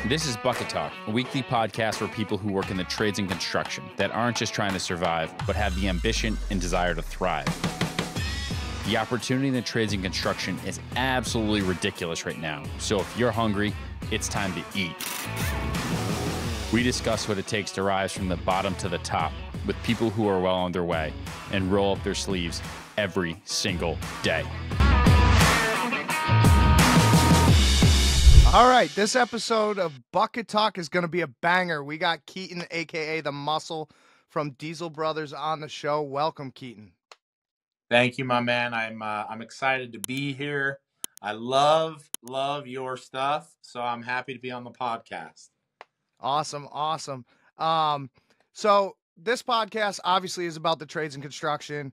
This is Bucket Talk, a weekly podcast for people who work in the trades and construction that aren't just trying to survive, but have the ambition and desire to thrive. The opportunity in the trades and construction is absolutely ridiculous right now. So if you're hungry, it's time to eat. We discuss what it takes to rise from the bottom to the top with people who are well on their way and roll up their sleeves every single day. All right, this episode of Bucket Talk is going to be a banger. We got Keaton, a.k.a. The Muscle from Diesel Brothers on the show. Welcome, Keaton. Thank you, my man. I'm excited to be here. I love your stuff, so I'm happy to be on the podcast. Awesome. So this podcast obviously is about the trades and construction.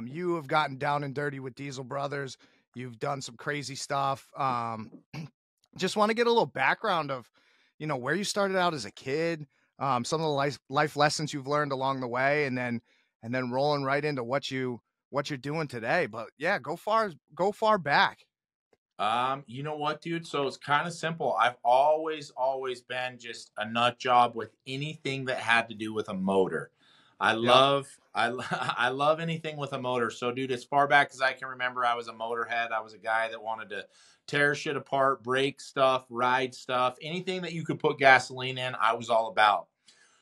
You have gotten down and dirty with Diesel Brothers. You've done some crazy stuff. Just want to get a little background of, where you started out as a kid, some of the life lessons you've learned along the way, and then rolling right into what you're doing today. But yeah, go far back. You know what, dude? So it's kind of simple. I've always been just a nut job with anything that had to do with a motor. I love anything with a motor. So, dude, as far back as I can remember, I was a motorhead. I was a guy that wanted to tear shit apart, break stuff, ride stuff, anything that you could put gasoline in, I was all about.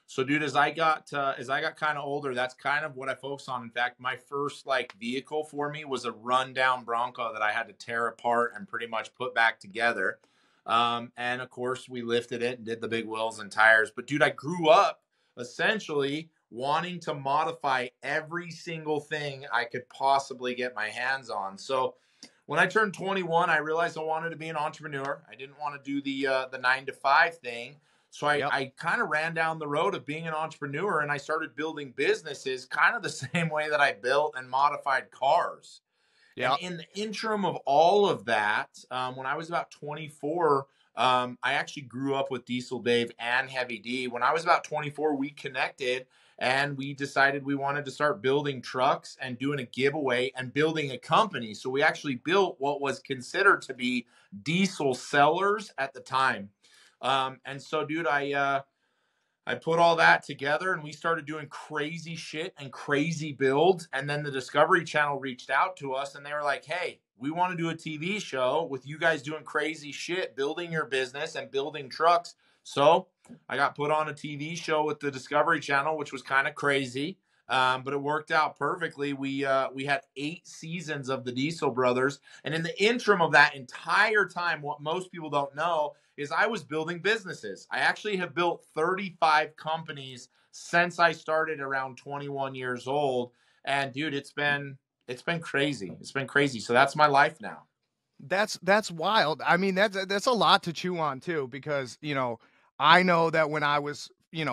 So, dude, as I got kind of older, that's kind of what I focused on. In fact, my first vehicle for me was a rundown Bronco that I had to tear apart and pretty much put back together. And of course, we lifted it and did the big wheels and tires. But, dude, I grew up essentially wanting to modify every single thing I could possibly get my hands on. So when I turned 21, I realized I wanted to be an entrepreneur. I didn't want to do the 9-to-5 thing. So I kind of ran down the road of being an entrepreneur, and I started building businesses kind of the same way that I built and modified cars. Yeah. And in the interim of all of that, when I was about 24, I actually grew up with Diesel Dave and Heavy D. When I was about 24, we connected and we decided we wanted to start building trucks and doing a giveaway and building a company. So we actually built what was considered to be diesel sellers at the time. And so, dude, I put all that together and we started doing crazy shit and crazy builds. And then the Discovery Channel reached out to us and they were like, hey, we want to do a TV show with you guys doing crazy shit, building your business and building trucks. So I got put on a TV show with the Discovery Channel, which was kind of crazy. But it worked out perfectly. We had 8 seasons of the Diesel Brothers. And in the interim of that entire time, what most people don't know is I was building businesses. I actually have built 35 companies since I started around 21 years old. And dude, it's been crazy. It's been crazy. So that's my life now. That's wild. I mean, that's a lot to chew on too, because, I know that when I was,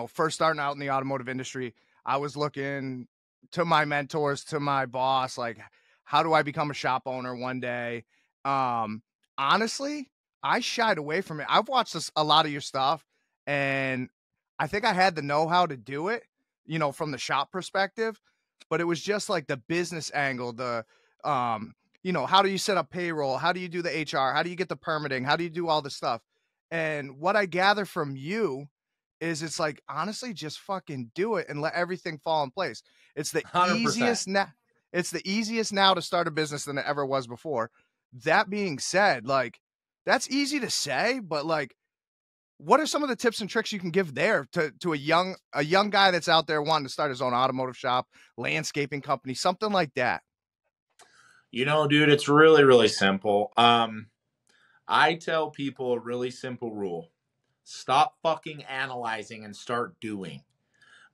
first starting out in the automotive industry, I was looking to my mentors, to my boss, like, how do I become a shop owner one day? Honestly, I shied away from it. I've watched a lot of your stuff, and I think I had the know-how to do it, from the shop perspective, but it was just like the business angle, the, how do you set up payroll? How do you do the HR? How do you get the permitting? How do you do all this stuff? And what I gather from you is it's like, honestly, just fucking do it and let everything fall in place. It's the 100%. easiest now. It's the easiest now to start a business than it ever was before. That being said, that's easy to say, but what are some of the tips and tricks you can give there to a young guy that's out there wanting to start his own automotive shop, landscaping company, something like that? Dude, it's really, really simple. I tell people a really simple rule. Stop fucking analyzing and start doing.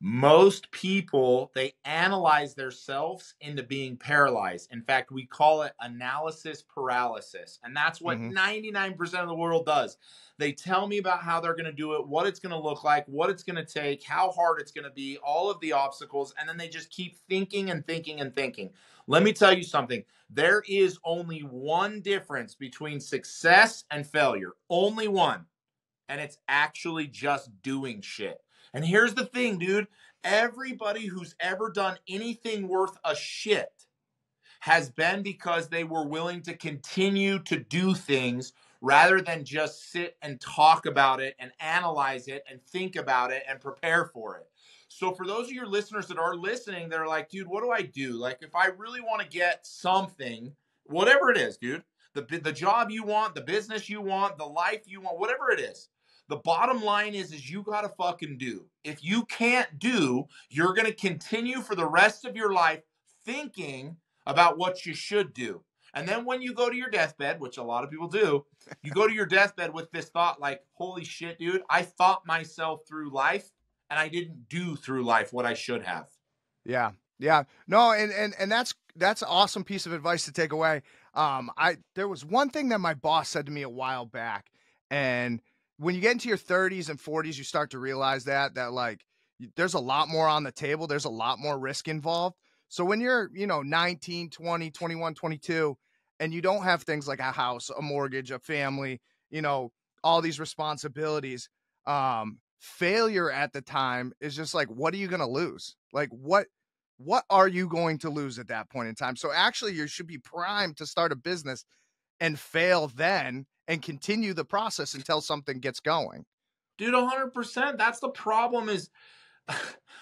Most people, they analyze themselves into being paralyzed. In fact, we call it analysis paralysis. And that's what 99% of the world does. They tell me about how they're going to do it, what it's going to look like, what it's going to take, how hard it's going to be, all of the obstacles. And then they just keep thinking and thinking and thinking. Let me tell you something. There is only one difference between success and failure. Only one. And it's actually just doing shit. And here's the thing, dude. Everybody who's ever done anything worth a shit has been because they were willing to continue to do things rather than just sit and talk about it and analyze it and think about it and prepare for it. So for those of your listeners that are listening, they're like, dude, what do I do? Like, if I really want to get something, whatever it is, dude, the job you want, the business you want, the life you want, whatever it is, the bottom line is you got to fucking do. If you can't do, you're going to continue for the rest of your life thinking about what you should do. And then when you go to your deathbed, which a lot of people do, you go to your deathbed with this thought like, holy shit, dude, I thought myself through life and I didn't do through life what I should have. Yeah. Yeah. No, and that's an awesome piece of advice to take away. There was one thing that my boss said to me a while back, and when you get into your 30s and 40s, you start to realize that like there's a lot more on the table. There's a lot more risk involved. So when you're, 19, 20, 21, 22, and you don't have things like a house, a mortgage, a family, all these responsibilities, failure at the time is just like, what are you going to lose? Like, what are you going to lose at that point in time? So actually you should be primed to start a business and fail then and continue the process until something gets going. Dude, 100%. That's the problem is,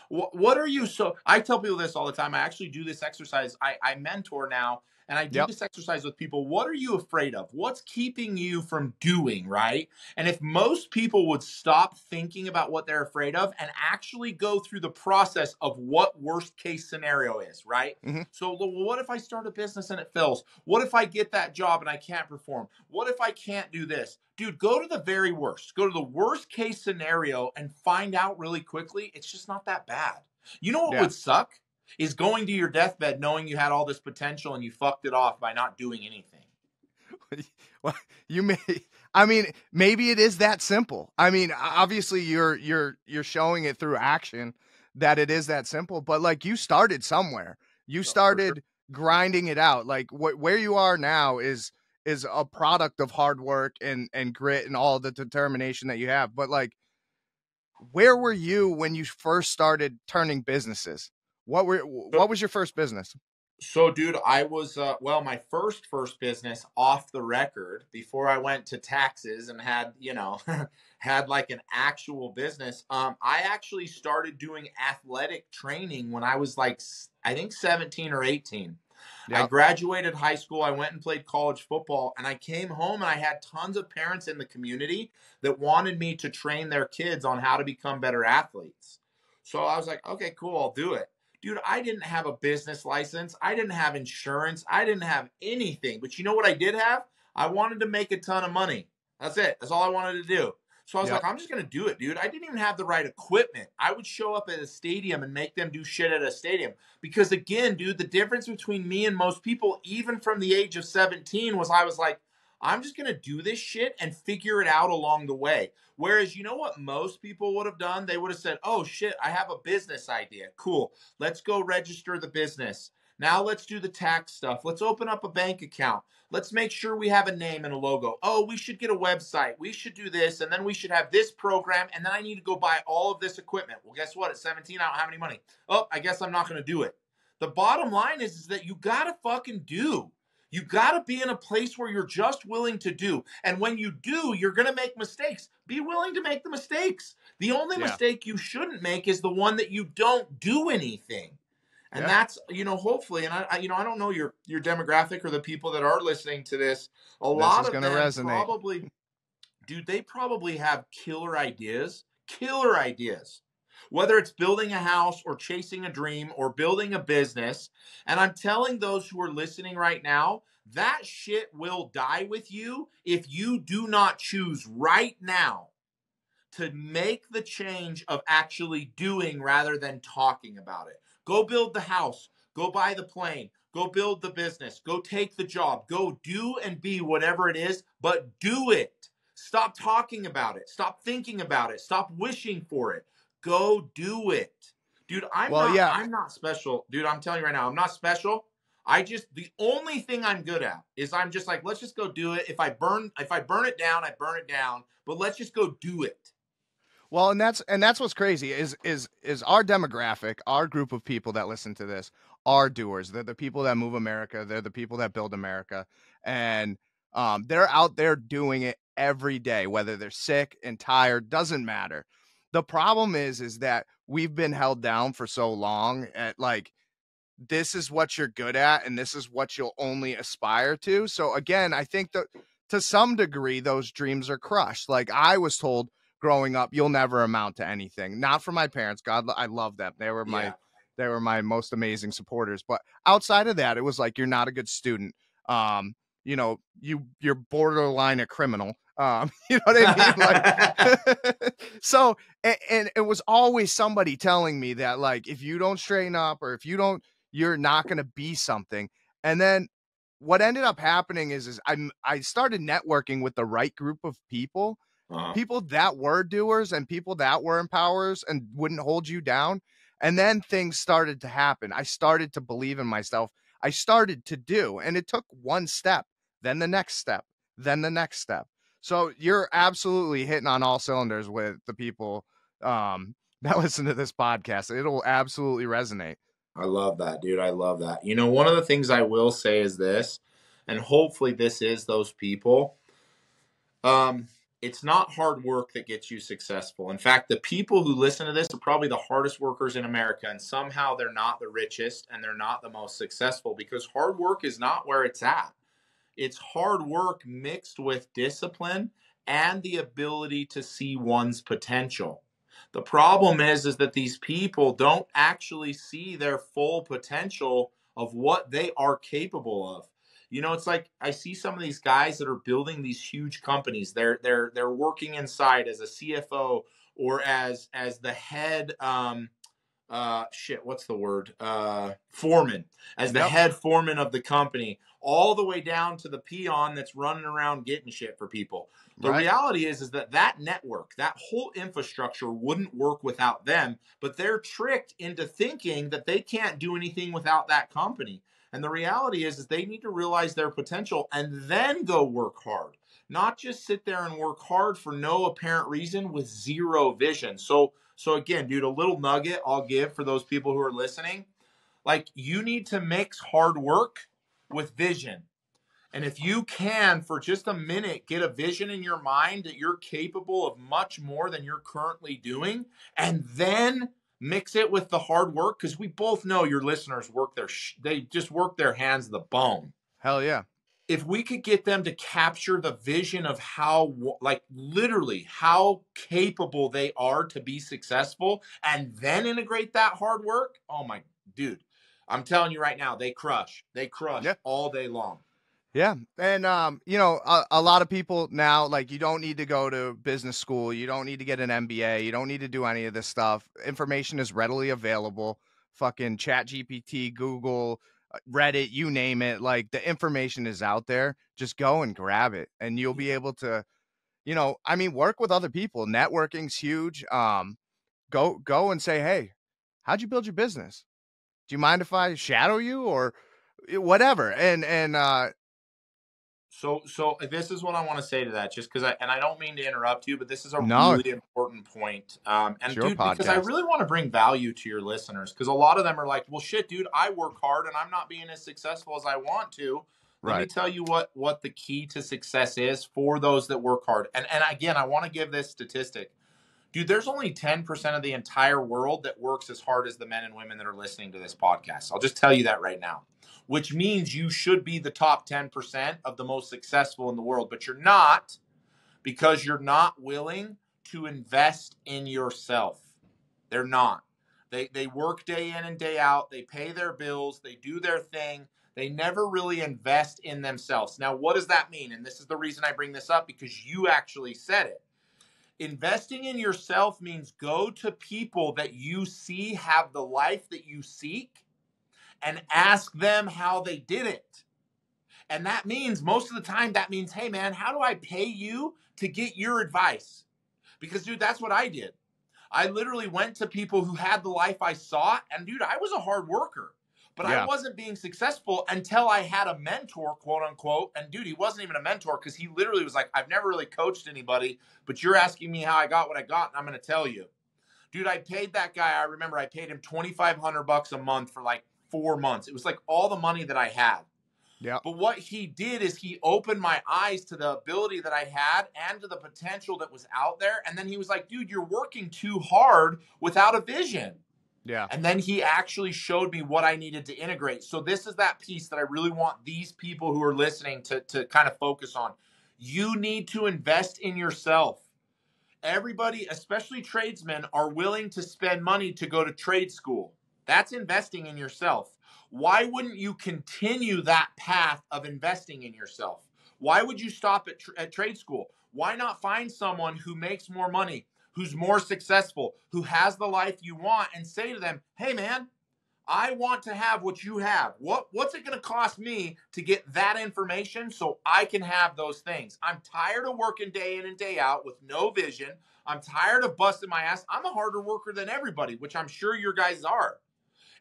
what are you? So I tell people this all the time. I actually do this exercise. I mentor now, and I do this exercise with people. What are you afraid of? What's keeping you from doing, right? And if most people would stop thinking about what they're afraid of and actually go through the process of what worst case scenario is, right? Mm-hmm. So what if I start a business and it fails? What if I get that job and I can't perform? What if I can't do this? Dude, go to the very worst. Go to the worst case scenario and find out really quickly it's just not that bad. You know what would suck? Is going to your deathbed knowing you had all this potential and you fucked it off by not doing anything. Well, maybe it is that simple. I mean, obviously you're showing it through action that it is that simple, but like you started somewhere. You started grinding it out. Like where you are now is a product of hard work and grit and all the determination that you have. But like, where were you when you first started turning businesses? What was your first business? So, dude, I was, my first business off the record before I went to taxes and had, had like an actual business. I actually started doing athletic training when I was like, I think 17 or 18. Yep. I graduated high school. I went and played college football, and I came home and I had tons of parents in the community that wanted me to train their kids on how to become better athletes. So I was like, okay, cool, I'll do it. Dude, I didn't have a business license. I didn't have insurance. I didn't have anything. But you know what I did have? I wanted to make a ton of money. That's it. That's all I wanted to do. So I was like, I'm just going to do it, dude. I didn't even have the right equipment. I would show up at a stadium and make them do shit at a stadium. Because again, dude, the difference between me and most people, even from the age of 17, was I was like, I'm just going to do this shit and figure it out along the way. Whereas, you know what most people would have done? They would have said, oh shit, I have a business idea. Cool. Let's go register the business. Now let's do the tax stuff. Let's open up a bank account. Let's make sure we have a name and a logo. Oh, we should get a website. We should do this. And then we should have this program. And then I need to go buy all of this equipment. Well, guess what? At 17, I don't have any money. Oh, I guess I'm not going to do it. The bottom line is that you got to fucking do. You got to be in a place where you're just willing to do. And when you do, you're going to make mistakes. Be willing to make the mistakes. The only mistake you shouldn't make is the one that you don't do anything. And that's, hopefully, and I don't know your demographic or the people that are listening to this. A lot of them resonate. Probably, dude, they probably have killer ideas. Whether it's building a house or chasing a dream or building a business. And I'm telling those who are listening right now, that shit will die with you if you do not choose right now to make the change of actually doing rather than talking about it. Go build the house. Go buy the plane. Go build the business. Go take the job. Go do and be whatever it is, but do it. Stop talking about it. Stop thinking about it. Stop wishing for it. Go do it. Dude, I'm not special. Dude, I'm telling you right now, I'm not special. The only thing I'm good at is I'm just like, let's just go do it. If I burn it down, I burn it down, but let's just go do it. Well, and that's what's crazy is our demographic, our group of people that listen to this are doers. They're the people that move America. They're the people that build America. And They're out there doing it every day, whether they're sick and tired, doesn't matter. The problem is that we've been held down for so long at like, this is what you're good at and this is what you'll only aspire to. So again, I think that to some degree those dreams are crushed. Like I was told growing up, you'll never amount to anything. Not from my parents. God, I love them. They were my most amazing supporters. But outside of that, it was like, you're not a good student. You know, you're borderline a criminal. You know what I mean? Like, so, and it was always somebody telling me that, like, if you don't straighten up or if you don't, you're not going to be something. And then what ended up happening is I started networking with the right group of people, people that were doers and people that were empowers and wouldn't hold you down. And then things started to happen. I started to believe in myself. I started to do, and it took one step, then the next step, then the next step. So you're absolutely hitting on all cylinders with the people that listen to this podcast. It'll absolutely resonate. I love that, dude. I love that. You know, one of the things I will say is this, and hopefully this is those people. It's not hard work that gets you successful. In fact, the people who listen to this are probably the hardest workers in America, and somehow they're not the richest and they're not the most successful because hard work is not where it's at. It's hard work mixed with discipline and the ability to see one's potential. The problem is that these people don't actually see their full potential of what they are capable of. You know, it's like I see some of these guys that are building these huge companies. They're working inside as a CFO or as the head what's the word? Foreman, as the head foreman of the company, all the way down to the peon that's running around getting shit for people. The reality is that network, that whole infrastructure wouldn't work without them, but they're tricked into thinking that they can't do anything without that company. And the reality is they need to realize their potential and then go work hard, not just sit there and work hard for no apparent reason with zero vision. So again, dude, a little nugget I'll give for those people who are listening, like you need to mix hard work with vision. And if you can, for just a minute, get a vision in your mind that you're capable of much more than you're currently doing, and then mix it with the hard work, because we both know your listeners they just work their hands to the bone. Hell yeah. If we could get them to capture the vision of how, like literally how capable they are to be successful and then integrate that hard work, oh my dude, I'm telling you right now, they crush all day long. Yeah. And, you know, a lot of people now, like, you don't need to go to business school. You don't need to get an MBA. You don't need to do any of this stuff. Information is readily available. Fucking ChatGPT, Google, Reddit, you name it. Like, the information is out there. Just go and grab it. And you'll be able to, you know, I mean, work with other people. Networking's huge. Go and say, hey, how'd you build your business? Do you mind if I shadow you or whatever? So this is what I want to say to that, just because I don't mean to interrupt you, but this is a really important point. And dude, because I really want to bring value to your listeners, because a lot of them are like, well, shit, dude, I work hard and I'm not being as successful as I want to. Let me tell you what the key to success is for those that work hard. And again, I want to give this statistic. Dude, there's only 10% of the entire world that works as hard as the men and women that are listening to this podcast. I'll just tell you that right now, which means you should be the top 10% of the most successful in the world, but you're not, because you're not willing to invest in yourself. They're not. They work day in and day out. They pay their bills. They do their thing. They never really invest in themselves. Now, what does that mean? And this is the reason I bring this up, because you actually said it. Investing in yourself means go to people that you see have the life that you seek and ask them how they did it. And that means, most of the time, that means, hey, man, how do I pay you to get your advice? Because, dude, that's what I did. I literally went to people who had the life I sought. And, dude, I was a hard worker. But I wasn't being successful until I had a mentor, quote unquote. And dude, he wasn't even a mentor, because he literally was like, I've never really coached anybody, but you're asking me how I got what I got, and I'm going to tell you. Dude, I paid that guy, I remember I paid him $2,500 a month for like 4 months. It was like all the money that I had. Yeah. But what he did is he opened my eyes to the ability that I had and to the potential that was out there. And then he was like, dude, you're working too hard without a vision. Yeah. And then he actually showed me what I needed to integrate. So this is that piece that I really want these people who are listening to kind of focus on. You need to invest in yourself. Everybody, especially tradesmen, are willing to spend money to go to trade school. That's investing in yourself. Why wouldn't you continue that path of investing in yourself? Why would you stop at trade school? Why not find someone who makes more money, who's more successful, who has the life you want, and say to them, hey, man, I want to have what you have. What's it going to cost me to get that information so I can have those things? I'm tired of working day in and day out with no vision. I'm tired of busting my ass. I'm a harder worker than everybody, which I'm sure your guys are.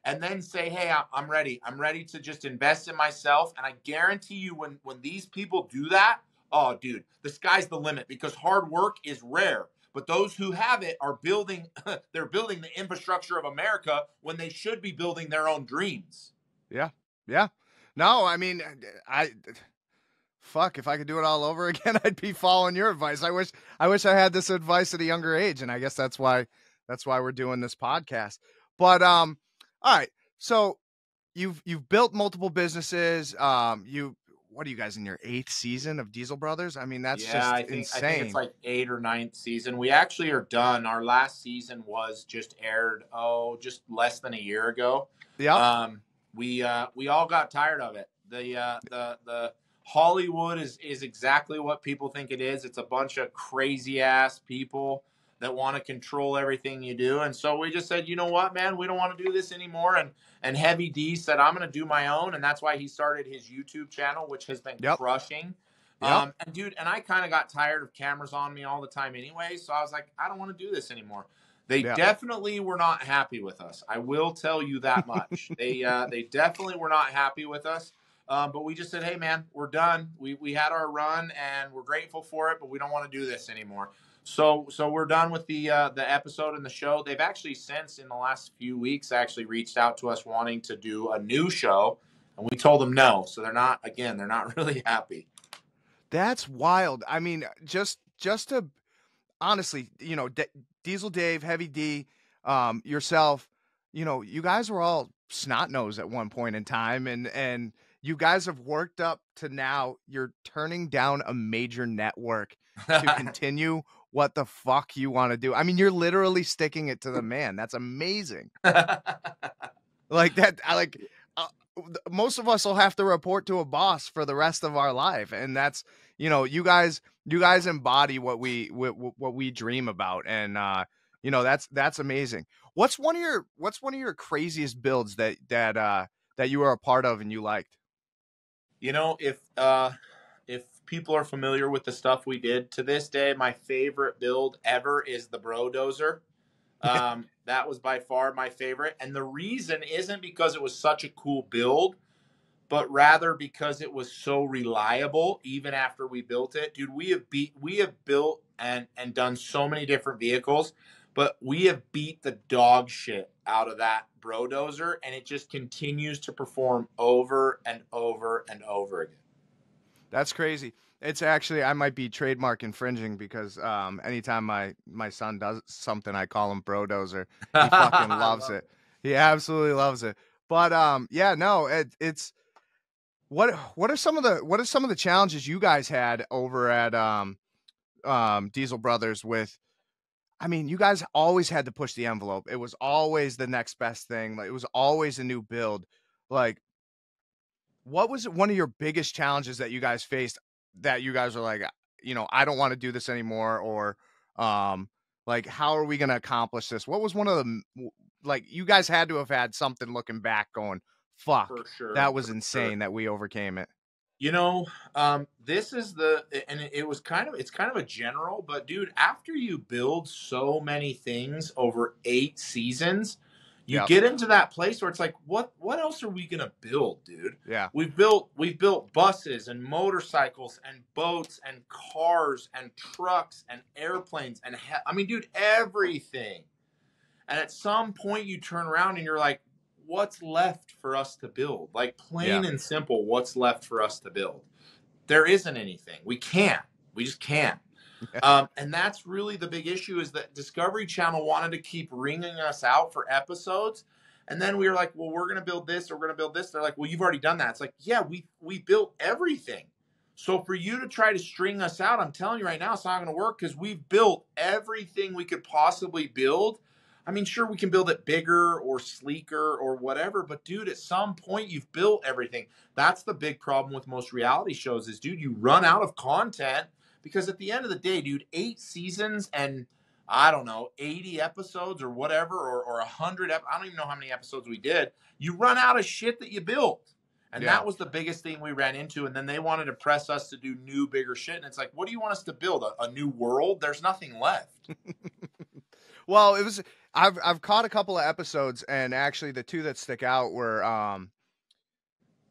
And then say, hey, I'm ready. I'm ready to just invest in myself. And I guarantee you when these people do that, oh, dude, the sky's the limit because hard work is rare. But those who have it are building, they're building the infrastructure of America when they should be building their own dreams. Yeah. Yeah. No, I mean, fuck, if I could do it all over again, I'd be following your advice. I wish I had this advice at a younger age. And I guess that's why we're doing this podcast. But, all right. So you've built multiple businesses. What are you guys in your 8th season of Diesel Brothers? I mean, that's insane. I think it's like 8th or 9th season. We actually are done. Our last season was just aired, just less than a year ago. Yeah. We all got tired of it. The Hollywood is exactly what people think it is. It's a bunch of crazy ass people that want to control everything you do. And so we just said, you know what, man, we don't want to do this anymore. And Heavy D said, I'm going to do my own. And that's why he started his YouTube channel, which has been crushing. Yep. And dude, and I kind of got tired of cameras on me all the time anyway. So I was like, I don't want to do this anymore. They definitely were not happy with us. I will tell you that much. They definitely were not happy with us. But we just said, hey, man, we're done. We had our run and we're grateful for it, but we don't want to do this anymore. So we're done with the episode and the show. They've actually since in the last few weeks actually reached out to us wanting to do a new show, and we told them no. So they're not really happy. That's wild. I mean, just to honestly, Diesel Dave, Heavy D, yourself, you guys were all snot nosed at one point in time, and you guys have worked up to now. You're turning down a major network to continue what the fuck you want to do. I mean, you're literally sticking it to the man. That's amazing. Like that. Most of us will have to report to a boss for the rest of our life, and that's you guys embody what we dream about, and that's amazing. What's one of your craziest builds that you were a part of and you liked? If people are familiar with the stuff we did, to this day, my favorite build ever is the Brodozer. That was by far my favorite. And the reason isn't because it was such a cool build, but rather because it was so reliable even after we built it. Dude, we have built and done so many different vehicles, but we have beat the dog shit out of that Brodozer, and it just continues to perform over and over and over again. That's crazy. It's actually, I might be trademark infringing because anytime my son does something, I call him Brodozer. He fucking loves it. He absolutely loves it. But it's what are some of the challenges you guys had over at Diesel Brothers with? I mean, you guys always had to push the envelope. It was always the next best thing. Like, it was always a new build. Like, what was one of your biggest challenges that you guys faced that you guys are like, I don't want to do this anymore? Or, like, how are we going to accomplish this? What was one of the, like, you guys had to have had something looking back going, fuck, For sure, that was insane that we overcame it. This is it's kind of a general, but dude, after you build so many things over 8 seasons, you get into that place where it's like, what else are we going to build, dude? Yeah. We've built buses and motorcycles and boats and cars and trucks and airplanes and I mean, dude, everything. And at some point you turn around and you're like, what's left for us to build? Like plain Yeah. and simple, what's left for us to build? There isn't anything. We can't. We just can't. And that's really the big issue, is that Discovery Channel wanted to keep ringing us out for episodes. And then we were like, well, we're going to build this, or we're going to build this. They're like, well, you've already done that. It's like, yeah, we built everything. So for you to try to string us out, I'm telling you right now, it's not going to work, because we've built everything we could possibly build. I mean, sure, we can build it bigger or sleeker or whatever, but dude, at some point you've built everything. That's the big problem with most reality shows is, dude, you run out of content, because at the end of the day, dude, 8 seasons and I don't know, 80 episodes or whatever, or 100, I don't even know how many episodes we did. You run out of shit that you built. And that was the biggest thing we ran into. And then they wanted to press us to do new, bigger shit. And it's like, what do you want us to build? A new world? There's nothing left. Well, it was, I've caught a couple of episodes, and actually the two that stick out were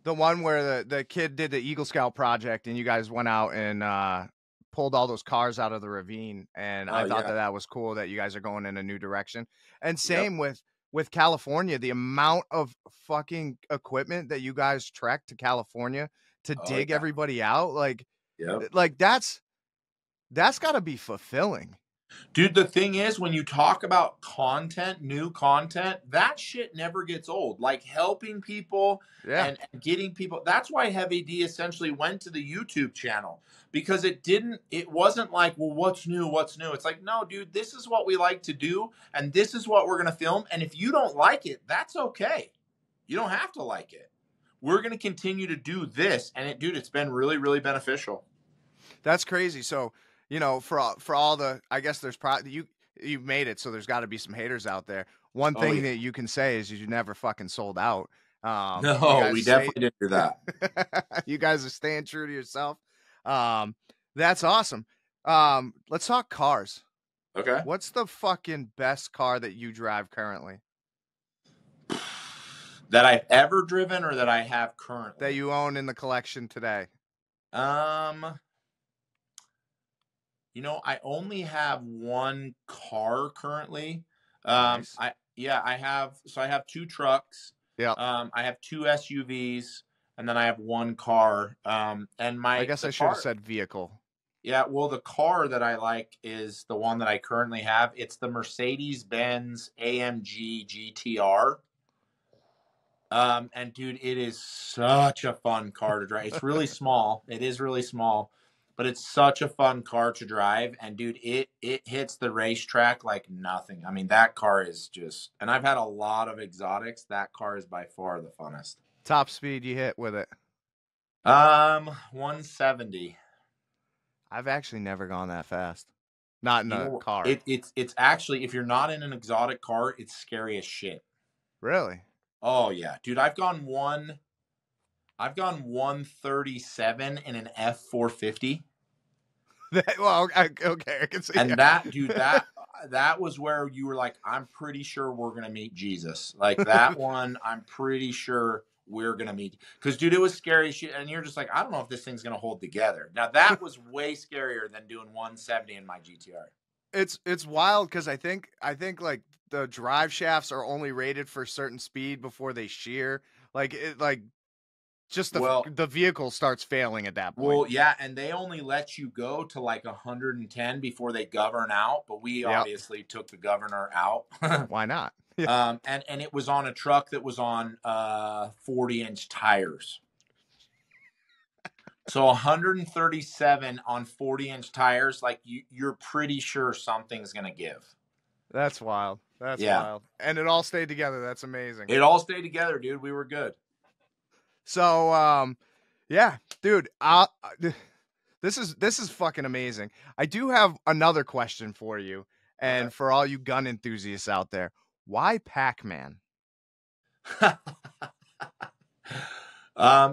the one where the kid did the Eagle Scout project, and you guys went out and pulled all those cars out of the ravine, and I thought that was cool that you guys are going in a new direction. And same with California, the amount of fucking equipment that you guys trekked to California to dig everybody out, like that's got to be fulfilling. Dude, the thing is, when you talk about content, new content, that shit never gets old. Like helping people and getting people. That's why Heavy D essentially went to the YouTube channel, because it wasn't like, well, what's new? What's new? It's like, no, dude, this is what we like to do, and this is what we're going to film. And if you don't like it, that's okay. You don't have to like it. We're going to continue to do this. And dude, it's been really, really beneficial. That's crazy. So, you know, for all the, I guess there's probably, you've made it, so there's got to be some haters out there. One thing that you can say is you never fucking sold out. No, we definitely didn't do that. You guys are staying true to yourself. That's awesome. Let's talk cars. Okay. What's the fucking best car that you drive currently? That I've ever driven, or that I have currently? That you own in the collection today. You know, I only have one car currently. Nice. I have 2 trucks. Yeah. I have 2 SUVs, and then I have one car. And I guess I should have said vehicle. Yeah, well, the car that I like is the one that I currently have. It's the Mercedes-Benz AMG GTR. And dude, it is such a fun car to drive. It's really small. It is really small, but it's such a fun car to drive. And dude, it hits the racetrack like nothing. I mean, that car is just, and I've had a lot of exotics. That car is by far the funnest. Top speed you hit with it? 170. I've actually never gone that fast. Not in a car. It's actually, if you're not in an exotic car, it's scary as shit. Really? Oh yeah, dude. I've gone 137 in an F450. Well, okay, I can see. And that, dude, that was where you were like, I'm pretty sure we're gonna meet Jesus. Like that one, I'm pretty sure we're gonna meet. Because dude, it was scary shit, and you're just like, I don't know if this thing's gonna hold together. Now that was way scarier than doing 170 in my GTR. It's wild, because I think like the drive shafts are only rated for certain speed before they shear. Like just the vehicle starts failing at that point. Well, yeah, and they only let you go to like 110 before they govern out. But we obviously took the governor out. Why not? And it was on a truck that was on 40-inch tires. So 137 on 40-inch tires, like you're pretty sure something's gonna give. That's wild. That's wild. And it all stayed together. That's amazing. It all stayed together, dude. We were good. So, yeah, dude, this is fucking amazing. I do have another question for you, and for all you gun enthusiasts out there, why Pac-Man?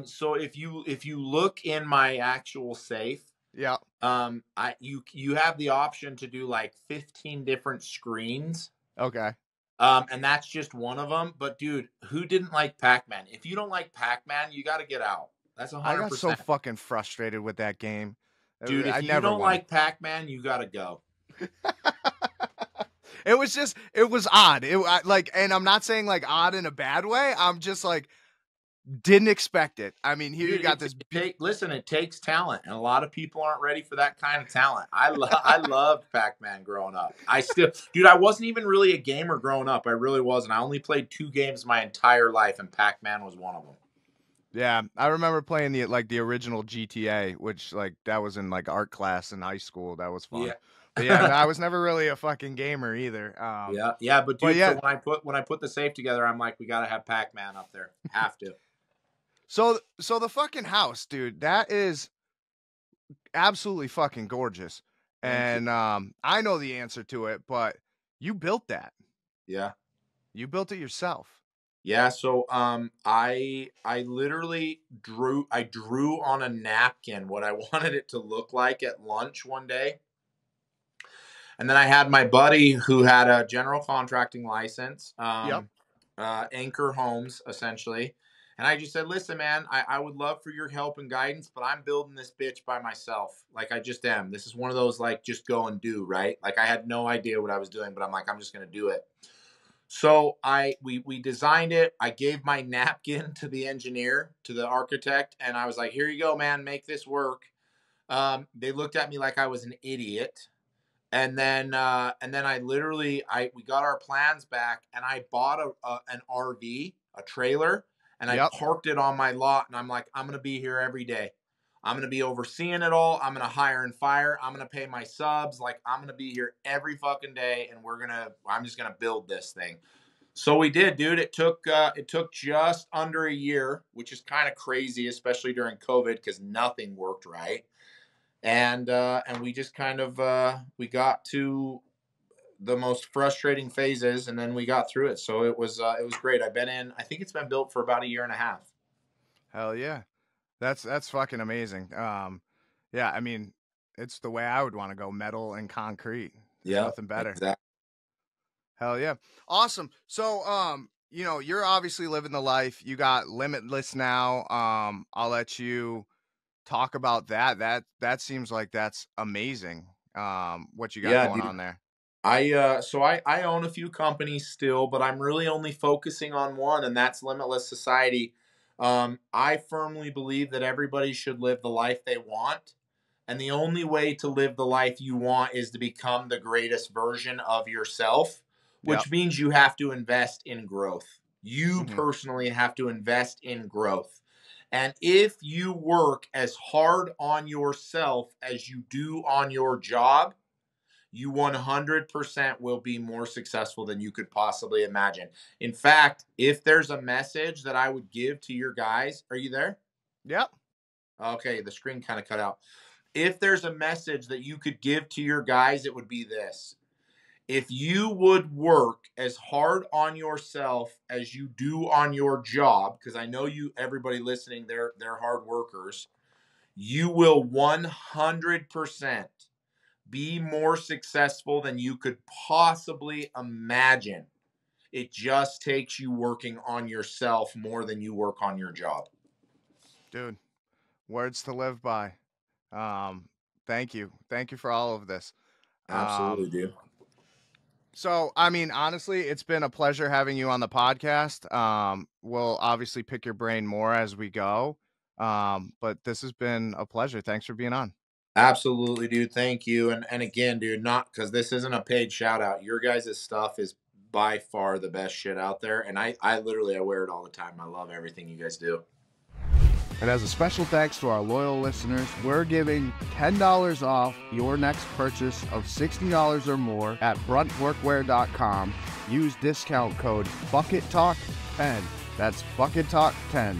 So if you look in my actual safe, you have the option to do like 15 different screens. Okay. And that's just one of them. But dude, who didn't like Pac-Man? If you don't like Pac-Man, you got to get out. That's 100%. I got so fucking frustrated with that game, dude. If you don't like Pac-Man, you got to go. It was odd. And I'm not saying like odd in a bad way. I'm just like, didn't expect it. I mean, here Dude, you got this. listen, it takes talent, and a lot of people aren't ready for that kind of talent. I loved Pac-Man growing up. Dude, I wasn't even really a gamer growing up. I really wasn't. I only played 2 games my entire life, and Pac-Man was one of them. Yeah, I remember playing the original GTA, which like that was in like art class in high school. That was fun. Yeah. But yeah, no, I was never really a fucking gamer either. Yeah, but dude, yeah. so when I put the safe together, I'm like, we gotta have Pac-Man up there. Have to. So the fucking house, dude, that is absolutely fucking gorgeous. And I know the answer to it, but you built that. Yeah. You built it yourself. Yeah, so I literally drew on a napkin what I wanted it to look like at lunch one day. And then I had my buddy who had a general contracting license, Anchor Homes, essentially. And I just said, listen, man, I would love for your help and guidance, but I'm building this bitch by myself. Like, I just am. This is one of those, like, just go and do, right? Like, I had no idea what I was doing, but I'm like, I'm just going to do it. So we designed it. I gave my napkin to the engineer, to the architect, and I was like, here you go, man, make this work. They looked at me like I was an idiot. And then we got our plans back, and I bought an RV, a trailer, and I parked it on my lot. And I'm like, I'm going to be here every day. I'm going to be overseeing it all. I'm going to hire and fire. I'm going to pay my subs. Like, I'm going to be here every fucking day. And I'm just going to build this thing. So we did, dude. It took just under a year, which is kind of crazy, especially during COVID, because nothing worked right. And we just kind of, we got to the most frustrating phases, and then we got through it. So it was great. I think it's been built for about a year and a half. Hell yeah. That's fucking amazing. Yeah, I mean, it's the way I would want to go, metal and concrete. There's nothing better. Exactly. Hell yeah. Awesome. So, you're obviously living the life. You got Limitless now. I'll let you talk about that. That seems like that's amazing. What you got going on there. I own a few companies still, but I'm really only focusing on one, and that's Limitless Society. I firmly believe that everybody should live the life they want. And the only way to live the life you want is to become the greatest version of yourself, which means you have to invest in growth. You personally have to invest in growth. And if you work as hard on yourself as you do on your job, you 100% will be more successful than you could possibly imagine. In fact, if there's a message that I would give to your guys, are you there? Yep. Okay, the screen kind of cut out. If there's a message that you could give to your guys, it would be this. If you would work as hard on yourself as you do on your job, because I know everybody listening, they're hard workers, you will 100% be more successful than you could possibly imagine. It just takes you working on yourself more than you work on your job. Dude, words to live by. Thank you. Thank you for all of this. Absolutely, dude. So, I mean, honestly, it's been a pleasure having you on the podcast. We'll obviously pick your brain more as we go. But this has been a pleasure. Thanks for being on. Absolutely, dude. Thank you. And again, dude, not because this isn't a paid shout out. Your guys' stuff is by far the best shit out there. And I wear it all the time. I love everything you guys do. And as a special thanks to our loyal listeners, we're giving $10 off your next purchase of $60 or more at BRUNTWorkwear.com. Use discount code BucketTalk10. That's BucketTalk10